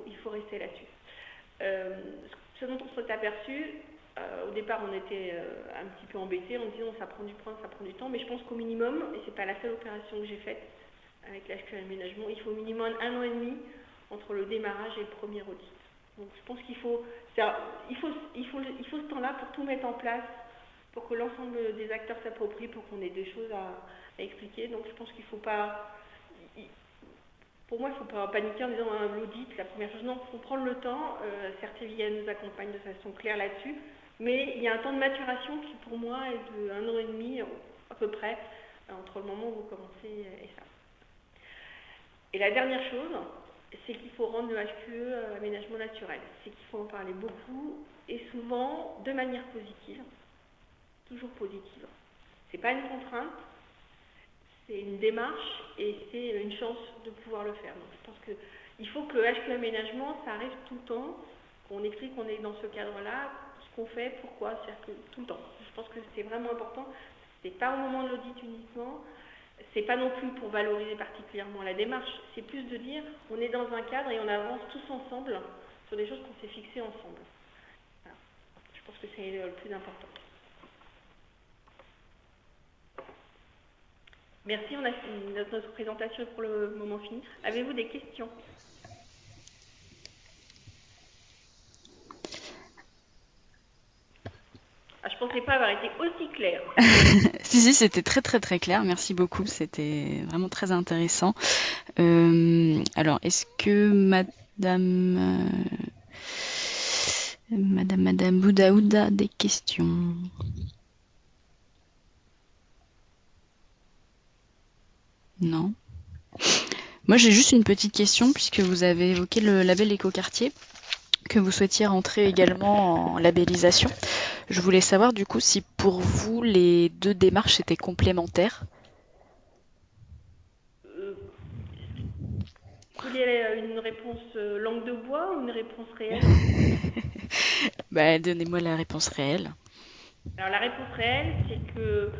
Il faut rester là-dessus. Ce dont on s'est aperçu, au départ on était un petit peu embêtés, on disait ça prend du temps, mais je pense qu'au minimum, et c'est pas la seule opération que j'ai faite avec l'HQ Aménagement, il faut au minimum 1 an et demi entre le démarrage et le premier audit. Donc je pense qu'il faut ce temps-là pour tout mettre en place, pour que l'ensemble des acteurs s'approprient, pour qu'on ait des choses à expliquer. Donc je pense qu'il ne faut pas... Pour moi, il ne faut pas paniquer en disant l'audit, la première chose. Non, il faut prendre le temps. Certivea nous accompagne de façon claire là-dessus. Mais il y a un temps de maturation qui, pour moi, est de 1 an et demi, à peu près, entre le moment où vous commencez et ça. Et la dernière chose, c'est qu'il faut rendre le HQE aménagement naturel. C'est qu'il faut en parler beaucoup et souvent de manière positive. Toujours positive. Ce n'est pas une contrainte. C'est une démarche et c'est une chance de pouvoir le faire. Donc, je pense qu'il faut que le HQ Aménagement, ça arrive tout le temps, qu'on explique qu'on est dans ce cadre-là, qu'on fait, pourquoi, c'est-à-dire que tout le temps. Je pense que c'est vraiment important. C'est pas au moment de l'audit uniquement, c'est pas non plus pour valoriser particulièrement la démarche, c'est plus de dire on est dans un cadre et on avance tous ensemble sur des choses qu'on s'est fixées ensemble. Voilà. Je pense que c'est le plus important. Merci, on a fini notre présentation pour le moment fini. Avez-vous des questions? Je pensais pas avoir été aussi claire. Si, c'était très très très clair. Merci beaucoup. C'était vraiment très intéressant. Alors, est-ce que Madame Boudaoud a des questions? Non. Moi, j'ai juste une petite question puisque vous avez évoqué le label écoquartier, que vous souhaitiez rentrer également en labellisation. Je voulais savoir du coup si pour vous les deux démarches étaient complémentaires. Vous voulez une réponse langue de bois ou une réponse réelle? Bah, donnez-moi la réponse réelle. Alors la réponse réelle, c'est que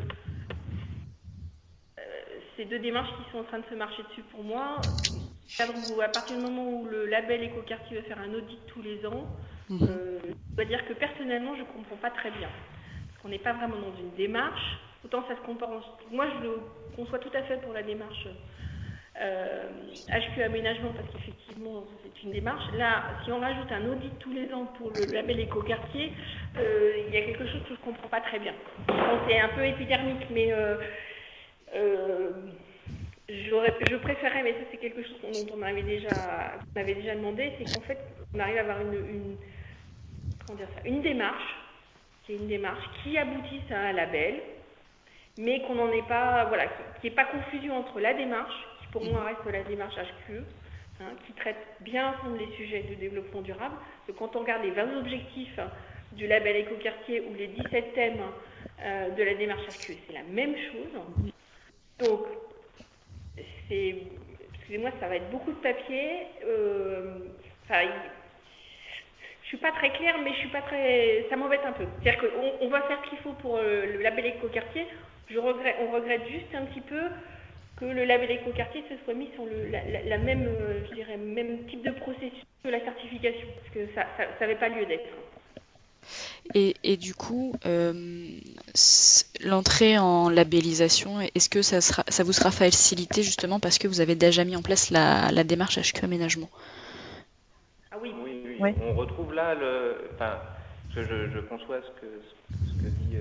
ces deux démarches qui sont en train de se marcher dessus pour moi, à partir du moment où le label écoquartier va faire un audit tous les ans, je dois dire que personnellement, je ne comprends pas très bien. Parce qu'on n'est pas vraiment dans une démarche. Autant ça se compense. Moi, je le conçois tout à fait pour la démarche HQ Aménagement, parce qu'effectivement, c'est une démarche. Là, si on rajoute un audit tous les ans pour le label écoquartier, il y a quelque chose que je ne comprends pas très bien. Bon, c'est un peu épidermique, mais je préférerais, mais ça c'est quelque chose dont on m'avait déjà demandé, c'est qu'en fait, on arrive à avoir une démarche, qui aboutisse à un label, mais qu'on n'en ait pas, voilà, qu'il n'y ait pas confusion entre la démarche, qui pour moi reste la démarche HQE, qui traite bien à fond les sujets de développement durable. Donc, quand on regarde les 20 objectifs du label écoquartier ou les 17 thèmes de la démarche HQE, c'est la même chose. Donc, excusez-moi, ça va être beaucoup de papier. Je suis pas très claire, mais ça m'embête un peu. C'est-à-dire qu'on va faire ce qu'il faut pour le label écoquartier. On regrette juste un petit peu que le label écoquartier se soit mis sur la même, je dirais, même type de processus que la certification, parce que ça n'avait pas lieu d'être. Et du coup, l'entrée en labellisation, est-ce que ça vous sera facilité justement parce que vous avez déjà mis en place la démarche HQ Aménagement? Ah oui. Oui. On retrouve là je conçois ce que dit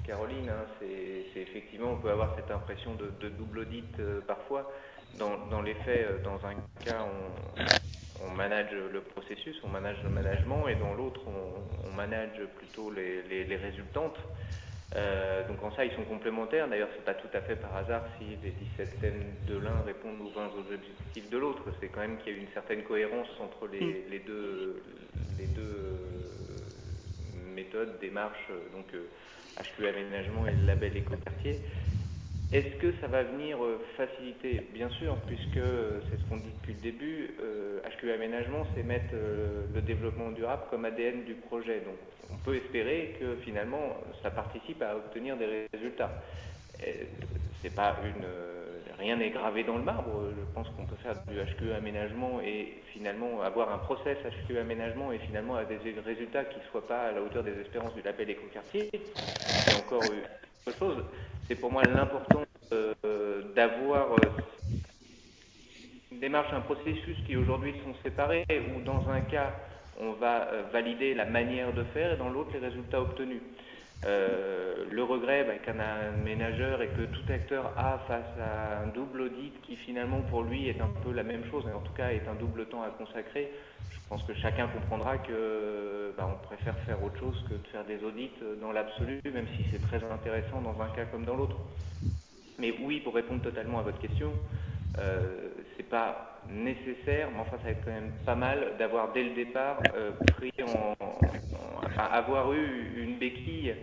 Caroline, c'est effectivement, on peut avoir cette impression de double audit parfois. Dans les faits, dans un cas, on manage le processus, on manage le management, et dans l'autre, on manage plutôt les résultantes. Donc en ça, ils sont complémentaires. D'ailleurs, c'est pas tout à fait par hasard si les 17 thèmes de l'un répondent aux 20 objectifs de l'autre. C'est quand même qu'il y a une certaine cohérence entre les deux méthodes, démarches, donc HQ Aménagement et le label écoquartier. Est-ce que ça va venir faciliter? Bien sûr, puisque c'est ce qu'on dit depuis le début, HQ Aménagement, c'est mettre le développement durable comme ADN du projet. Donc on peut espérer que finalement ça participe à obtenir des résultats. Rien n'est gravé dans le marbre. Je pense qu'on peut faire du HQ Aménagement et finalement avoir un process HQ Aménagement et finalement avoir des résultats qui ne soient pas à la hauteur des espérances du label écoquartier. C'est encore autre chose. C'est pour moi l'important d'avoir une démarche, un processus qui aujourd'hui sont séparés, où dans un cas, on va valider la manière de faire et dans l'autre, les résultats obtenus. Le regret qu'un aménageur et que tout acteur a face à un double audit qui finalement pour lui est un peu la même chose, mais en tout cas est un double temps à consacrer. Je pense que chacun comprendra que on préfère faire autre chose que de faire des audits dans l'absolu, même si c'est très intéressant dans un cas comme dans l'autre. Mais oui, pour répondre totalement à votre question, c'est pas nécessaire, mais enfin ça va être quand même pas mal d'avoir dès le départ avoir eu une béquille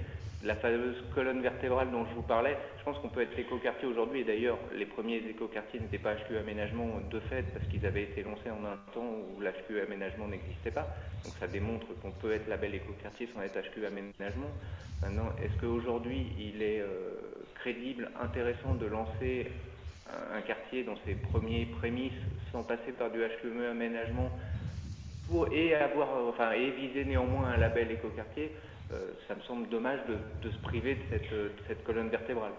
la fameuse colonne vertébrale dont je vous parlais, je pense qu'on peut être l'écoquartier aujourd'hui, et d'ailleurs les premiers écoquartiers n'étaient pas HQE aménagement de fait, parce qu'ils avaient été lancés en un temps où l'HQE aménagement n'existait pas, donc ça démontre qu'on peut être label écoquartier sans être HQE aménagement. Maintenant, est-ce qu'aujourd'hui il est crédible, intéressant de lancer un quartier dans ses premiers prémices sans passer par du HQE aménagement et viser néanmoins un label écoquartier? Ça me semble dommage de se priver de cette colonne vertébrale.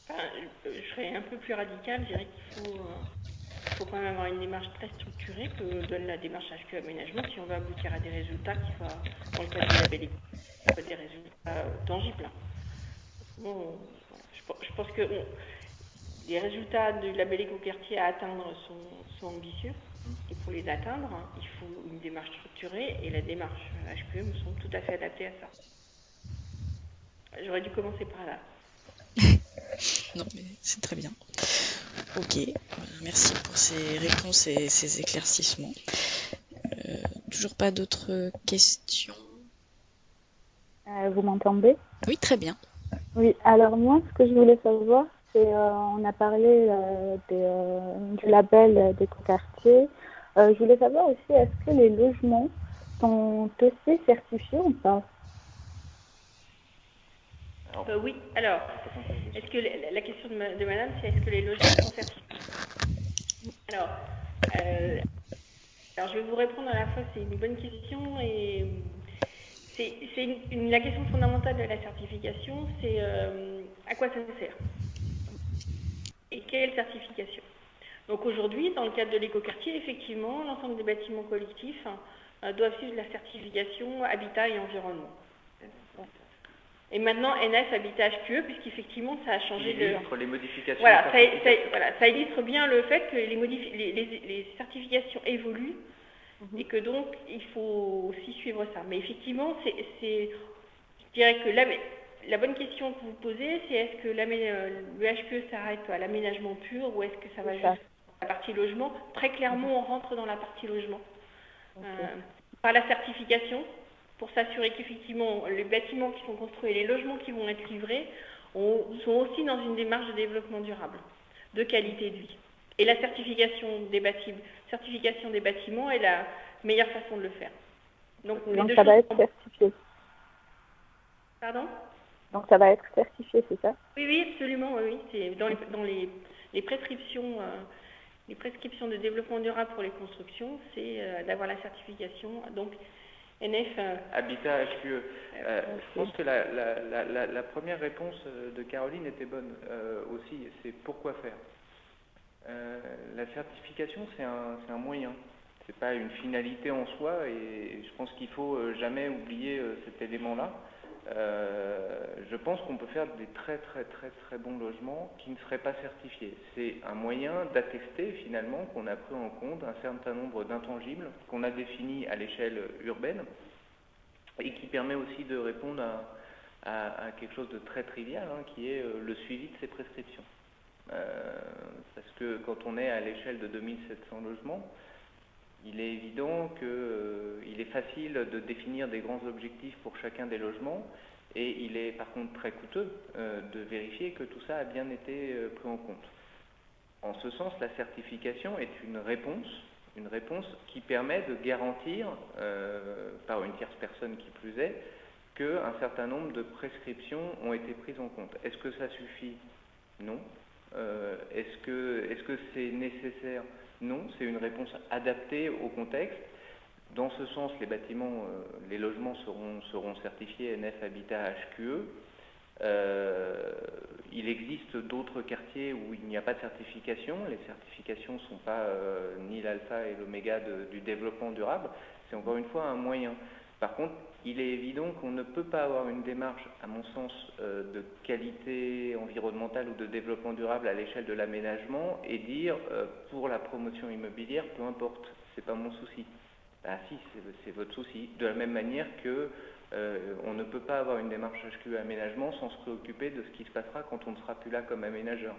Enfin, je serais un peu plus radical, je dirais qu'il faut quand même avoir une démarche très structurée que donne la démarche HQ aménagement si on veut aboutir à des résultats qui soient, dans le cas du label écoquartier, des résultats tangibles. Bon, voilà. Je pense que les résultats du label écoquartier à atteindre sont ambitieux. Et pour les atteindre, il faut une démarche structurée et la démarche HQE me semble tout à fait adaptée à ça. J'aurais dû commencer par là. Non, mais c'est très bien. Ok, merci pour ces réponses et ces éclaircissements. Toujours pas d'autres questions? Vous m'entendez? Oui, très bien. Oui, alors moi, ce que je voulais savoir, c'est, on a parlé du label d'écoquartier. Je voulais savoir aussi, est-ce que les logements sont aussi certifiés ou pas? Oui, alors, est-ce que la question de madame, c'est est-ce que les logements sont certifiés? Alors, je vais vous répondre à la fois, c'est une bonne question et c'est la question fondamentale de la certification, c'est à quoi ça sert et quelle certification. Donc aujourd'hui, dans le cadre de l'écoquartier, effectivement, l'ensemble des bâtiments collectifs doivent suivre la certification habitat et environnement. Et maintenant, NF Habitat HQE, puisqu'effectivement, ça a changé de... illustre les modifications. Voilà, ça illustre bien le fait que les certifications évoluent et que donc, il faut aussi suivre ça. Mais effectivement, je dirais que la bonne question que vous posez, c'est est-ce que le HQE s'arrête à l'aménagement pur ou est-ce que ça va juste à la partie logement? Très clairement, on rentre dans la partie logement. Par la certification, pour s'assurer qu'effectivement, les bâtiments qui sont construits et les logements qui vont être livrés sont aussi dans une démarche de développement durable, de qualité de vie. Et la certification des bâtiments est la meilleure façon de le faire. Donc ça va être certifié. Pardon? Donc ça va être certifié, c'est ça? Oui, absolument, oui. C'est dans les prescriptions. Les prescriptions de développement durable pour les constructions, c'est d'avoir la certification. Donc, NF... Habitat HQE. Je pense que la première réponse de Caroline était bonne aussi. C'est pourquoi faire. La certification, c'est un moyen. C'est pas une finalité en soi, et je pense qu'il faut jamais oublier cet élément-là. Je pense qu'on peut faire des très bons logements qui ne seraient pas certifiés. C'est un moyen d'attester finalement qu'on a pris en compte un certain nombre d'intangibles qu'on a définis à l'échelle urbaine et qui permet aussi de répondre à quelque chose de très trivial, qui est le suivi de ces prescriptions. Parce que quand on est à l'échelle de 2700 logements, il est évident qu'il est facile de définir des grands objectifs pour chacun des logements, et il est par contre très coûteux de vérifier que tout ça a bien été pris en compte. En ce sens, la certification est une réponse qui permet de garantir, par une tierce personne qui plus est, qu'un certain nombre de prescriptions ont été prises en compte. Est-ce que ça suffit? Non. Est-ce que c'est nécessaire? Non, c'est une réponse adaptée au contexte. Dans ce sens, les logements seront certifiés NF Habitat HQE. Il existe d'autres quartiers où il n'y a pas de certification. Les certifications ne sont pas ni l'alpha et l'oméga du développement durable. C'est encore une fois un moyen. Par contre, il est évident qu'on ne peut pas avoir une démarche, à mon sens, de qualité environnementale ou de développement durable à l'échelle de l'aménagement et dire pour la promotion immobilière, peu importe, c'est pas mon souci. Ah si, c'est votre souci. De la même manière que on ne peut pas avoir une démarche HQE aménagement sans se préoccuper de ce qui se passera quand on ne sera plus là comme aménageur.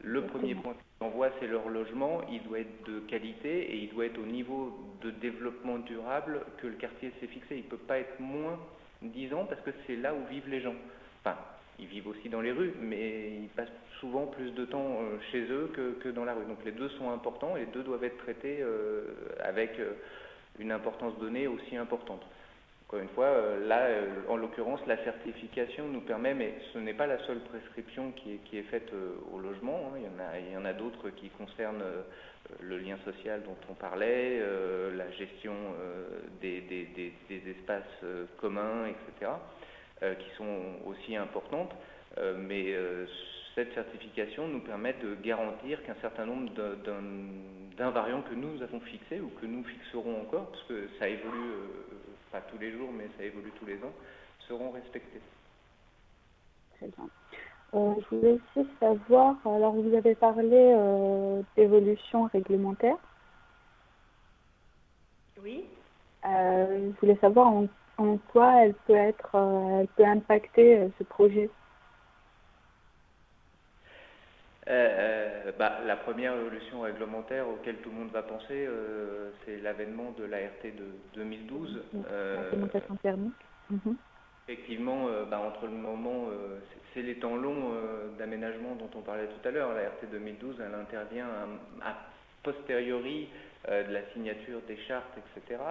Le premier point qu'on envoie, c'est leur logement. Il doit être de qualité et il doit être au niveau de développement durable que le quartier s'est fixé. Il ne peut pas être moins 10 ans parce que c'est là où vivent les gens. Enfin, ils vivent aussi dans les rues, mais ils passent souvent plus de temps chez eux que dans la rue. Donc les deux sont importants et les deux doivent être traités avec une importance donnée aussi importante. Encore une fois, là, en l'occurrence, la certification nous permet, mais ce n'est pas la seule prescription qui est faite au logement, hein. Il y en a d'autres qui concernent le lien social dont on parlait, la gestion des espaces communs, etc., qui sont aussi importantes, mais cette certification nous permet de garantir qu'un certain nombre d'invariants que nous avons fixés ou que nous fixerons encore, parce que ça évolue pas tous les jours, mais ça évolue tous les ans, seront respectés. Très bien. Je voulais aussi savoir, alors vous avez parlé d'évolution réglementaire. Oui. Je voulais savoir en quoi elle peut impacter ce projet. La première évolution réglementaire auquel tout le monde va penser, c'est l'avènement de l'ART de 2012. La réglementation thermique. Effectivement, entre le moment, c'est les temps longs d'aménagement dont on parlait tout à l'heure. La RT 2012, elle intervient a posteriori de la signature des chartes, etc.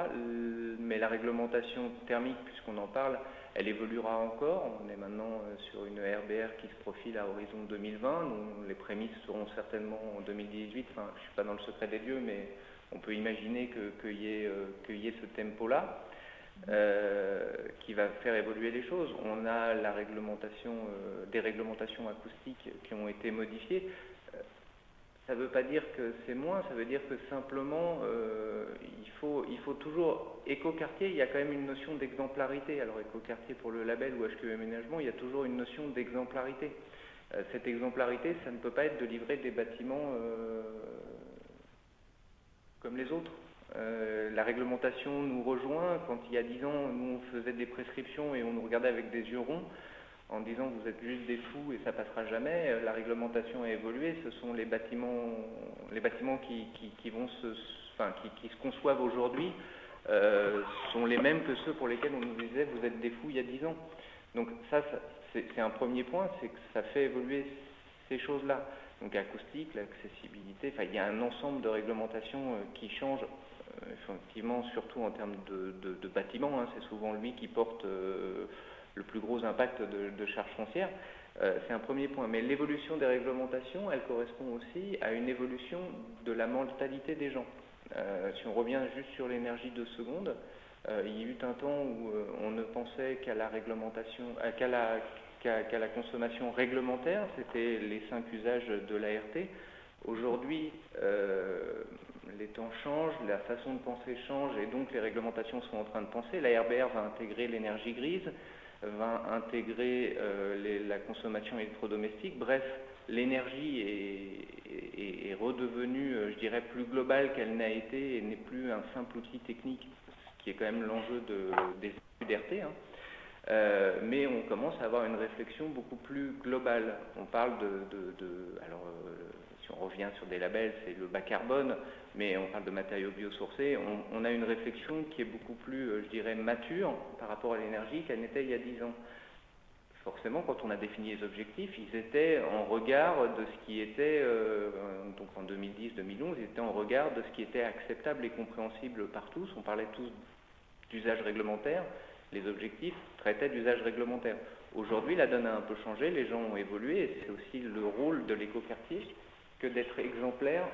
Mais la réglementation thermique, puisqu'on en parle, elle évoluera encore. On est maintenant sur une RBR qui se profile à horizon 2020, dont les prémices seront certainement en 2018. Enfin, je ne suis pas dans le secret des dieux, mais on peut imaginer qu'il y ait ce tempo-là. Qui va faire évoluer les choses. On a la réglementation, des réglementations acoustiques qui ont été modifiées. Ça ne veut pas dire que c'est moins, ça veut dire que simplement il faut toujours... Écoquartier, il y a quand même une notion d'exemplarité. Alors Écoquartier pour le label ou HQE Aménagement, il y a toujours une notion d'exemplarité. Cette exemplarité, ça ne peut pas être de livrer des bâtiments comme les autres. La réglementation nous rejoint. Quand il y a 10 ans, nous on faisait des prescriptions et on nous regardait avec des yeux ronds en disant vous êtes juste des fous et ça passera jamais. La réglementation a évolué. Ce sont les bâtiments qui se conçoivent aujourd'hui sont les mêmes que ceux pour lesquels on nous disait vous êtes des fous il y a 10 ans. Donc ça c'est un premier point, c'est que ça fait évoluer ces choses-là. Donc l'acoustique, l'accessibilité, il y a un ensemble de réglementations qui changent. Effectivement, surtout en termes de bâtiments, c'est souvent lui qui porte le plus gros impact de charges foncières. C'est un premier point. Mais l'évolution des réglementations, elle correspond aussi à une évolution de la mentalité des gens. Si on revient juste sur l'énergie de seconde, il y a eu un temps où on ne pensait qu'à la réglementation, qu'à la consommation réglementaire, c'était les 5 usages de l'ART. Aujourd'hui, les temps changent, la façon de penser change et donc les réglementations sont en train de penser. La RBR va intégrer l'énergie grise, va intégrer la consommation électrodomestique. Bref, l'énergie est redevenue, je dirais, plus globale qu'elle n'a été et n'est plus un simple outil technique, ce qui est quand même l'enjeu des études RT. Mais on commence à avoir une réflexion beaucoup plus globale. On parle si on revient sur des labels, c'est le bas carbone, mais on parle de matériaux biosourcés. On a une réflexion qui est beaucoup plus, je dirais, mature par rapport à l'énergie qu'elle n'était il y a 10 ans. Forcément, quand on a défini les objectifs, ils étaient en regard de ce qui était, donc en 2010-2011, ils étaient en regard de ce qui était acceptable et compréhensible par tous. On parlait tous d'usage réglementaire. Les objectifs traitaient d'usage réglementaire. Aujourd'hui, la donne a un peu changé, les gens ont évolué, et c'est aussi le rôle de l'écoquartier que d'être exemplaire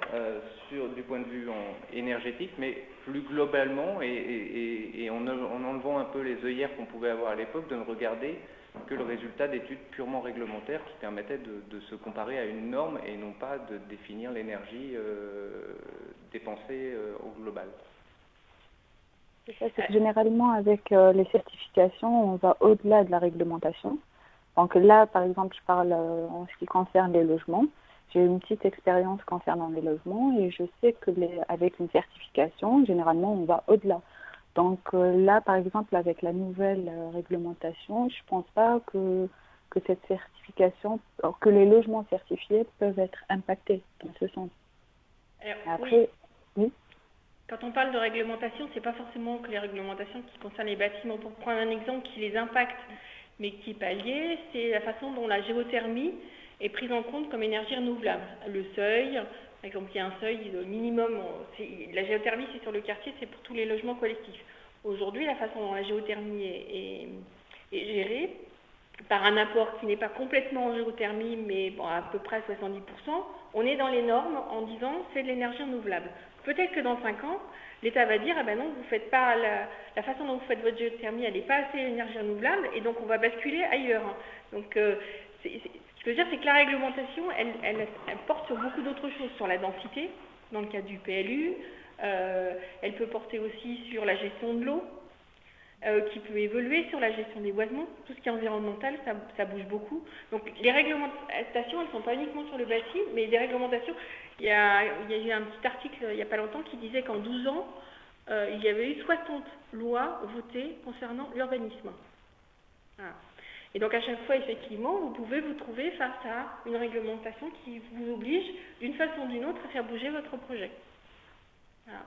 du point de vue énergétique, mais plus globalement, et en enlevant un peu les œillères qu'on pouvait avoir à l'époque, de ne regarder que le résultat d'études purement réglementaires qui permettaient de se comparer à une norme et non pas de définir l'énergie dépensée au global. C'est que généralement, avec les certifications, on va au-delà de la réglementation. Donc là, par exemple, je parle en ce qui concerne les logements. J'ai une petite expérience concernant les logements et je sais que avec une certification, généralement, on va au-delà. Donc là, par exemple, avec la nouvelle réglementation, je ne pense pas que cette certification, que les logements certifiés peuvent être impactés dans ce sens. Alors, après, oui. Quand on parle de réglementation, c'est pas forcément que les réglementations qui concernent les bâtiments. Pour prendre un exemple qui les impacte, mais qui n'est pas lié, c'est la façon dont la géothermie est prise en compte comme énergie renouvelable. Le seuil, par exemple, il y a un seuil minimum, la géothermie c'est sur le quartier, c'est pour tous les logements collectifs. Aujourd'hui, la façon dont la géothermie est gérée, par un apport qui n'est pas complètement en géothermie, mais bon, à peu près 70%, on est dans les normes en disant c'est de l'énergie renouvelable. Peut-être que dans 5 ans, l'État va dire, ah ben non, vous faites pas la façon dont vous faites votre géothermie, elle n'est pas assez énergie renouvelable, et donc on va basculer ailleurs. Donc, ce que je veux dire, c'est que la réglementation, elle porte sur beaucoup d'autres choses, sur la densité, dans le cadre du PLU, elle peut porter aussi sur la gestion de l'eau, qui peut évoluer sur la gestion des boisements. Tout ce qui est environnemental, ça bouge beaucoup. Donc les réglementations, elles ne sont pas uniquement sur le bâti, mais des réglementations. Il y a eu un petit article il n'y a pas longtemps qui disait qu'en 12 ans, il y avait eu 60 lois votées concernant l'urbanisme. Voilà. Et donc à chaque fois, effectivement, vous pouvez vous trouver face à une réglementation qui vous oblige, d'une façon ou d'une autre, à faire bouger votre projet. Voilà.